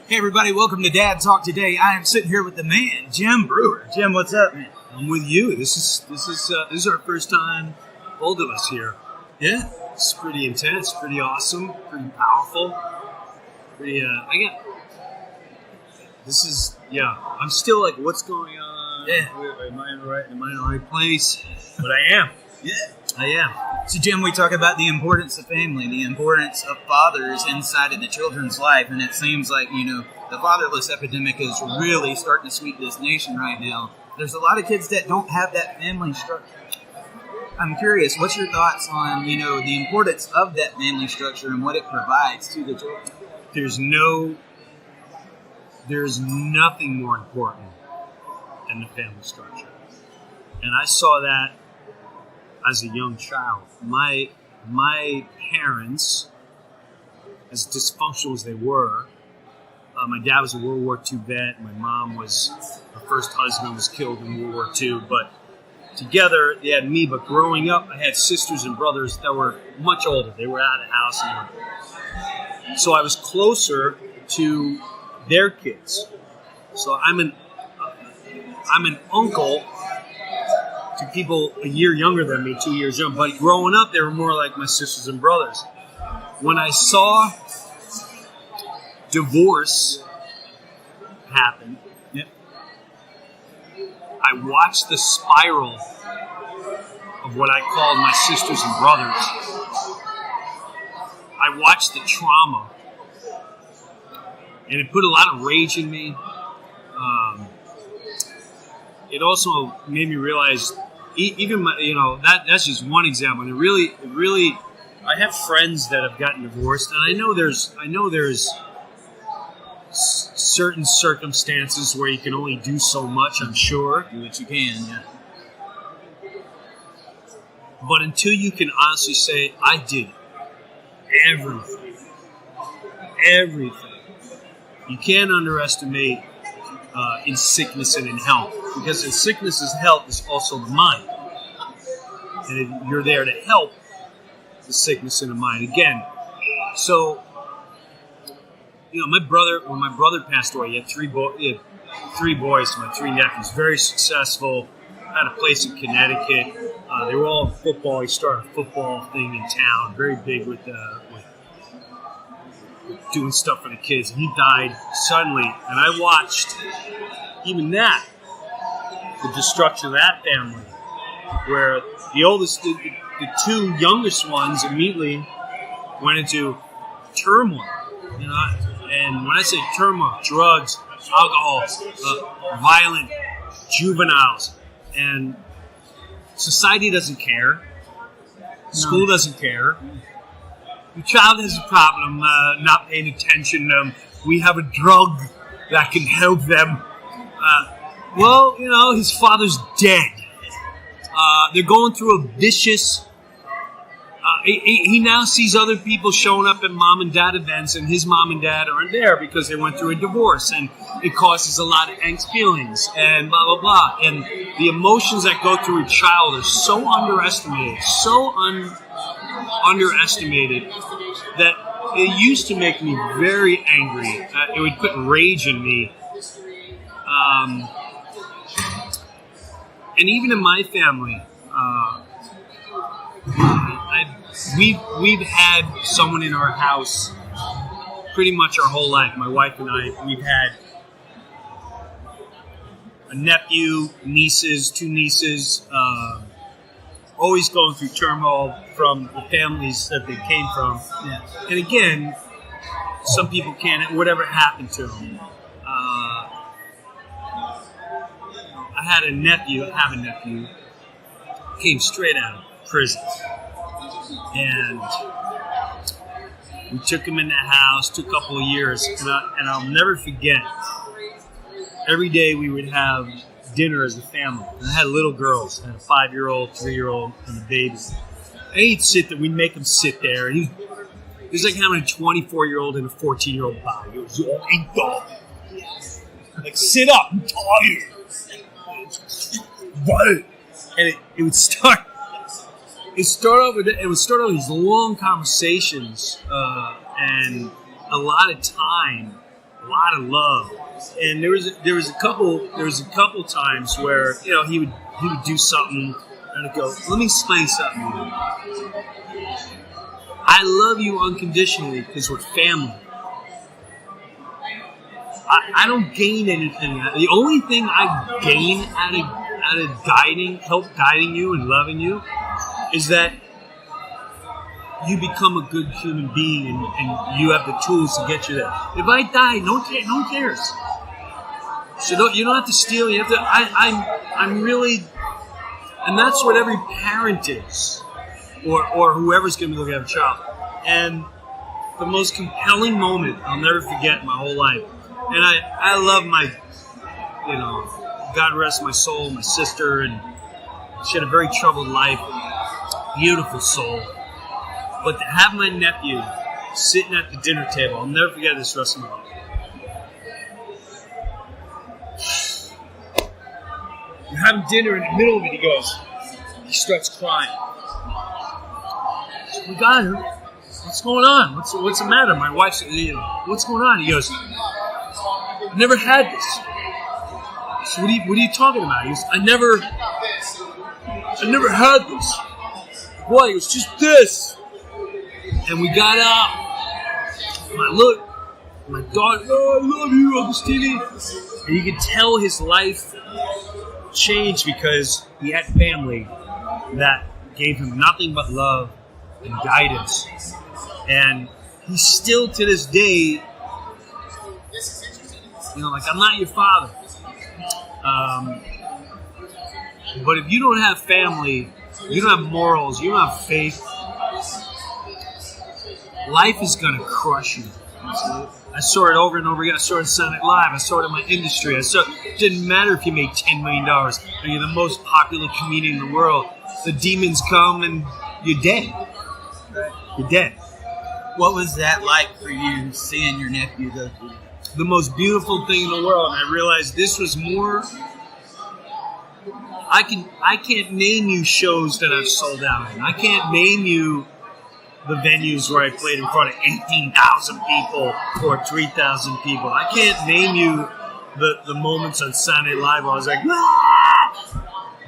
Hey everybody, welcome to Dad Talk today. I am sitting here with the man, Jim Breuer. Jim, what's up, man? I'm with you. This is our first time, both of us here. Yeah. It's pretty intense, pretty awesome, pretty powerful. I'm still like, what's going on? Yeah. Am I in the right place? But I am. Yeah. I am. So Jim, we talk about the importance of family, the importance of fathers inside of the children's life, and it seems like, the fatherless epidemic is really starting to sweep this nation right now. There's a lot of kids that don't have that family structure. I'm curious, what's your thoughts on, the importance of that family structure and what it provides to the children? There's nothing more important than the family structure. And I saw that as a young child. My parents, as dysfunctional as they were, my dad was a World War II vet. My mom her first husband was killed in World War II. But together, they had me. But growing up, I had sisters and brothers that were much older. They were out of the house. So I was closer to their kids. So I'm an uncle to people a year younger than me, 2 years young. But growing up, they were more like my sisters and brothers. When I saw divorce happen, I watched the spiral of what I called my sisters and brothers. I watched the trauma, and it put a lot of rage in me. It also made me realize, even that's just one example. And it really, I have friends that have gotten divorced, and I know there's certain circumstances where you can only do so much. I'm sure. Do what you can, yeah. But until you can honestly say, I did everything, you can't underestimate in sickness and in health. Because in sickness and health is also the mind. And you're there to help the sickness in the mind. Again, so, when my brother passed away, he had three boys, my three nephews, very successful, had a place in Connecticut. They were all in football. He started a football thing in town, very big with doing stuff for the kids. And he died suddenly. And I watched even that, the destruction of that family, where the two youngest ones immediately went into turmoil. And when I say turmoil, drugs, alcohol, violent juveniles, and society doesn't care. School doesn't care. Your child has a problem, not paying attention. We have a drug that can help them. His father's dead. They're going through a vicious... He now sees other people showing up at mom and dad events, and his mom and dad aren't there because they went through a divorce, and it causes a lot of angst feelings, and blah, blah, blah. And the emotions that go through a child are so underestimated, that it used to make me very angry. It would put rage in me. And even in my family, we've had someone in our house pretty much our whole life. My wife and I, we've had a nephew, two nieces, always going through turmoil from the families that they came from. Yeah. And again, some people can't, whatever happened to them. I have a nephew, came straight out of prison. And we took him in the house, took a couple of years, and I'll never forget, every day we would have dinner as a family. And I had little girls. I had a 5-year-old, 3-year-old, and a baby. And we'd make him sit there, and it was like having a 24-year-old and a 14-year-old body. It was all inked up. Like, sit up, I'm tired. And it would start off with these long conversations and a lot of time a lot of love. And there was a couple times where he would do something and I'd go, let me explain something to you. I love you unconditionally because we're family. I don't gain anything. The only thing I gain out of guiding you and loving you is that you become a good human being and you have the tools to get you there. If I die, no one cares. So you don't have to steal. You have to. I'm really, and that's what every parent is, or whoever's going to be looking at a child. And the most compelling moment I'll never forget in my whole life. And I love my, God rest my soul, my sister, and she had a very troubled life, beautiful soul. But to have my nephew sitting at the dinner table, I'll never forget this rest of my life. We're having dinner, in the middle of it, he starts crying. We got her. What's going on? What's the matter? My wife said, what's going on? He goes, I've never had this. So what are you talking about? He goes, I never had this. Boy, it was just this. And we got up. My daughter, oh, I love you, Uncle Stevie. And you could tell his life changed because he had family that gave him nothing but love and guidance. And he still, to this day, I'm not your father. But if you don't have family, you don't have morals, you don't have faith, life is going to crush you. I saw it over and over again. I saw it in Saturday Night Live. I saw it in my industry. It didn't matter if you made $10 million or you're the most popular comedian in the world. The demons come and you're dead. You're dead. What was that like for you, seeing your nephew go through that? The most beautiful thing in the world. And I realized this was more. I can't name you shows that I've sold out in. I can't name you the venues where I played in front of 18,000 people or 3,000 people. I can't name you the moments on Saturday Night Live where I was like, ah!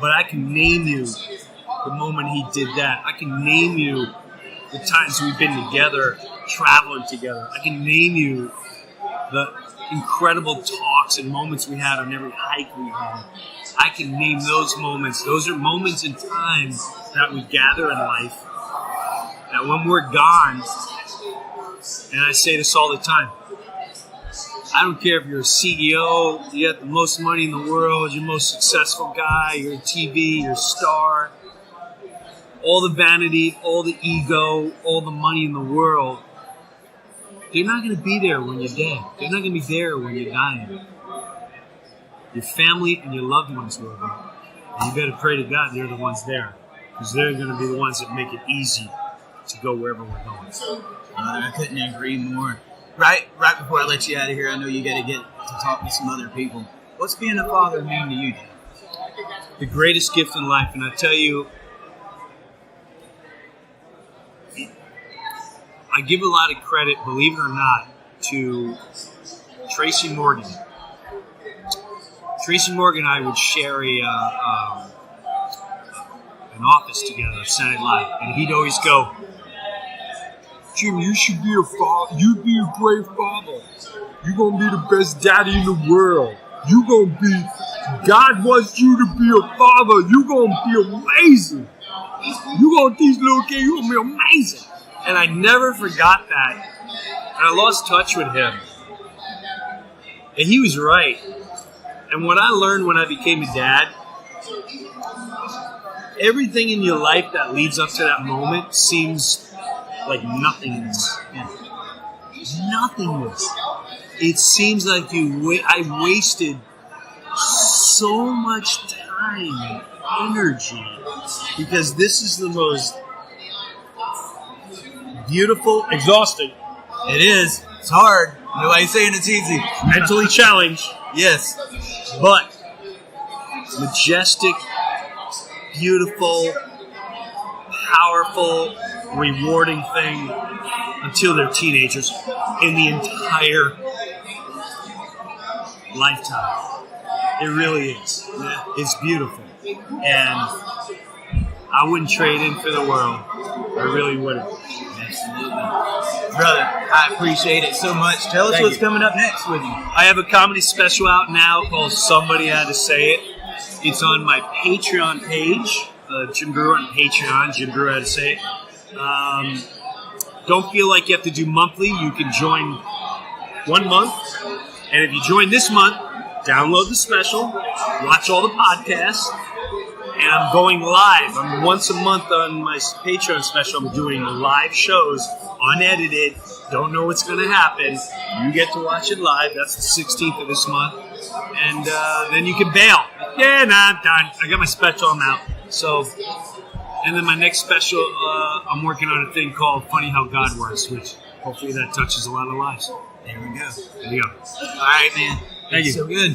But I can name you the moment he did that. I can name you the times we've been together, traveling together. I can name you the incredible talks and moments we had on every hike we had. I can name those moments. Those are moments in time that we gather in life. That when we're gone, and I say this all the time, I don't care if you're a CEO, you got the most money in the world, you're the most successful guy, you're a TV, you're a star, all the vanity, all the ego, all the money in the world, they're not going to be there when you're dead. They're not going to be there when you're dying. Your family and your loved ones will be. And you better pray to God they're the ones there, because they're going to be the ones that make it easy to go wherever we're going. I couldn't agree more. Right before I let you out of here, I know you got to get to talk to some other people. What's being a father mean to you, Jim? The greatest gift in life, and I tell you, I give a lot of credit, believe it or not, to Tracy Morgan. Tracy Morgan and I would share an office together at Saturday Night Live, and he'd always go, Jim, you should be a father. You'd be a great father. You're going to be the best daddy in the world. You're going to be, God wants you to be a father. You're going to be amazing. You're going to teach little kids, you're going to be amazing. And I never forgot that. And I lost touch with him. And he was right. And what I learned when I became a dad, everything in your life that leads up to that moment seems like nothingness. Nothingness. It seems like I wasted so much time and energy because this is the most beautiful, exhausting. It is. It's hard. Nobody's saying it's easy. Mentally challenged. Yes. But majestic, beautiful, powerful, rewarding thing until they're teenagers in the entire lifetime. It really is. It's beautiful. And I wouldn't trade in for the world. I really wouldn't. Absolutely. Brother, I appreciate it so much. Tell us Thank what's you. coming up next with you. I have a comedy special out now called Somebody Had to Say It. It's on my Patreon page, Jim Breuer on Patreon, Jim Breuer Had to Say It. Don't feel like you have to do monthly. You can join 1 month. And if you join this month, download the special, watch all the podcasts, and I'm going live. I'm once a month on my Patreon special. I'm doing live shows, unedited. Don't know what's going to happen. You get to watch it live. That's the 16th of this month. And then you can bail. Yeah, I'm done. I got my special. I'm out. So, and then my next special, I'm working on a thing called Funny How God Works, which hopefully that touches a lot of lives. There we go. There you go. All right, man. Thank you. So good.